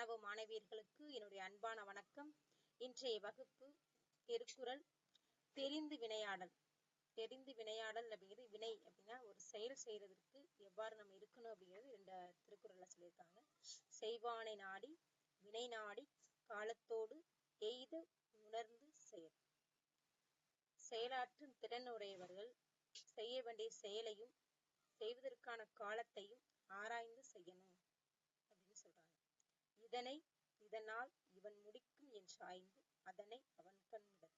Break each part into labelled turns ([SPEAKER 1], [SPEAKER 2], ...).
[SPEAKER 1] மாணவ மாணவியர்களுக்கு என்னுடைய அன்பான வணக்கம். இன்றைய வகுப்பு திருக்குறள் தெரிந்து வினையாடல். தெரிந்து வினையாடல் அப்படிங்கிறது வினை அப்படின்னா ஒரு செயல் செய்யறதுக்கு எவ்வாறு நம்ம இருக்கணும் அப்படிங்கிறது இந்த திருக்குறள்ல சொல்லியிருக்காங்க. செய்வானை நாடி வினை நாடி காலத்தோடு எய்த உணர்ந்து செயல். செயலாற்றும் திறன் உடையவர்கள் செய்ய வேண்டிய செயலையும் செய்வதற்கான காலத்தையும் ஆராய்ந்து செய்யணும் அப்படின்னு சொல்றாங்க. இதனை இதனால் இவன் முடிக்கும் என்றாய்ந்து அதனை அவன் கண்விடல்.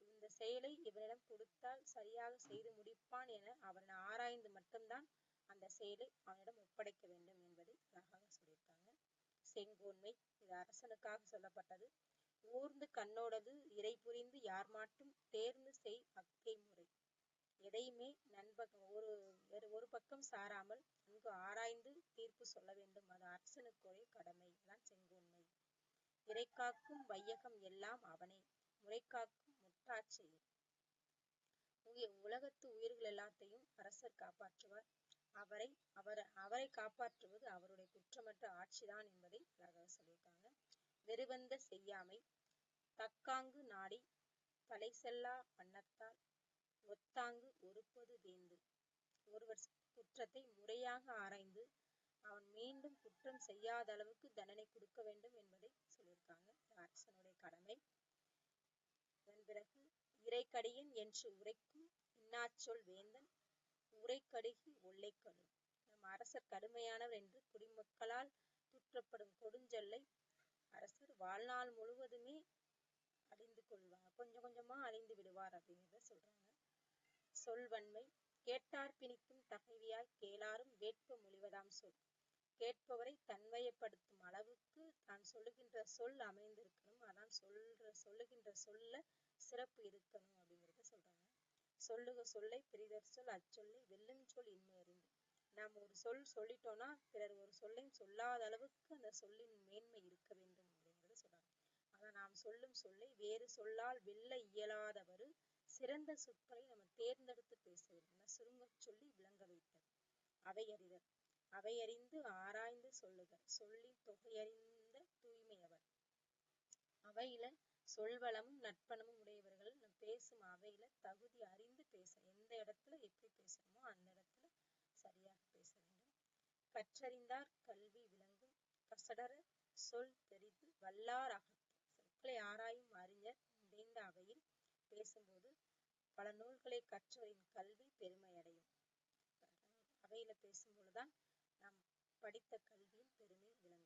[SPEAKER 1] இந்த செயலை இவனிடம் கொடுத்தால் சரியாக செய்து முடிப்பான் என அவன் ஆராய்ந்து மட்டும்தான் அந்த செயலை அவனிடம் ஒப்படைக்க வேண்டும் என்பதை அழகாக சொல்லியிருக்காங்க. செங்கோன்மை இது அரசனுக்காக சொல்லப்பட்டது. ஊர்ந்து கண்ணோடது இறை புரிந்து யார் மாட்டும் தேர்ந்து செய் அக்கை முறை. எதையுமே நண்பகம் ஒரு பக்கம் சாராமல் நன்கு ஆராய்ந்து தீர்ப்பு சொல்ல வேண்டும். அது அரசனுக்குரிய கடமை தான் செங்கோன்மை. இறை காக்கும் வையகம் எல்லாம் அவனே முறை காக்கும் முட்டாட்சியை. உலகத்து உயிர்கள் எல்லாத்தையும் அரசர் காப்பாற்றுவார். அவரை காப்பாற்றுவது அவருடைய குற்றமற்ற ஆட்சிதான் என்பதை அழகாக சொல்லியிருக்காங்க. வெறுவந்த செய்யாமை தக்காங்கு நாடி தலை செல்லா வண்ணத்தால் ஒத்தாங்கு ஒருப்பது வேந்து. ஒருவர் குற்றத்தை முறையாக ஆராய்ந்து அவன் மீண்டும் குற்றம் செய்யாத அளவுக்கு தண்டனை கொடுக்க வேண்டும் என்பதை சொல்லியிருக்காங்க. அரசனுடைய கடமை. அதன் பிறகு இறைக்கடியன் என்று உரைக்கும் இன்னாச்சொல் வேந்தன் உரைக்கடுகி ஒல்லை கடு. நம் அரசர் கடுமையானவர் என்று குடிமக்களால் தூற்றப்படும் கொடுஞ்சொல்லை அரசர் வாழ்நாள் முழுவதுமே அழிந்து கொள்வார், கொஞ்சம் கொஞ்சமா அழிந்து விடுவார் அப்படிங்கிறத சொல்றாங்க. சொல்வன்மை கேட்டார் பிணிக்கும் தகைவியாய் கேளாரும் வேட்ப மொழிவதாம் சொல். கேட்பவரை தன்வயப்படுத்தும் அளவுக்கு தான் சொல்லுகின்ற சொல் அமைந்திருக்கணும். அதான் சொல்லுகின்ற சொல்ல சிறப்பு இருக்கணும் அப்படிங்கிறத சொல்றாங்க. சொல்லுக சொல்லை பிரிதர் சொல் அச்சொல்லை வெல்லும் சொல் இன்மை அறிந்து. நாம் ஒரு சொல் சொல்லிட்டோம்னா பிறர் ஒரு சொல்லையும் சொல்லாத அளவுக்கு அந்த சொல்லின் மேன்மை இருக்க வேண்டும் அப்படிங்கிறத சொல்றாங்க. ஆனா நாம் சொல்லும் சொல்லை வேறு சொல்லால் வெல்ல இயலாதவரு சிறந்த சொற்களை நம்ம தேர்ந்தெடுத்து பேச வேண்டும். சுருங்க சொல்லி விளங்க வைத்தல். அவையறிதல் அவையறிந்து ஆராய்ந்து சொல்லுதல். சொல்லின் தொகையறிந்த தூய்மையவர். அவையில சொல்வளமும் நட்பணமும் உடையவர்கள் நம்ம பேசும் அவையில தகுதி அறிந்து பேச, எந்த இடத்துல எப்படி பேசணுமோ அந்த இடத்துல சரியாக பேச வேண்டும். கற்றறிந்தார் கல்வி விளங்கும் கசடர சொல் தெரிந்து வல்லார் அகத்து. சொற்களை ஆராயும் அறிஞர் நிறைந்த அவையில் பேசும்போது பல நூல்களை கற்றவரின் கல்வி பெருமை அடையும். அவையில பேசும்பொழுதுதான் நாம் படித்த கல்வியின் பெருமை விளங்கும்.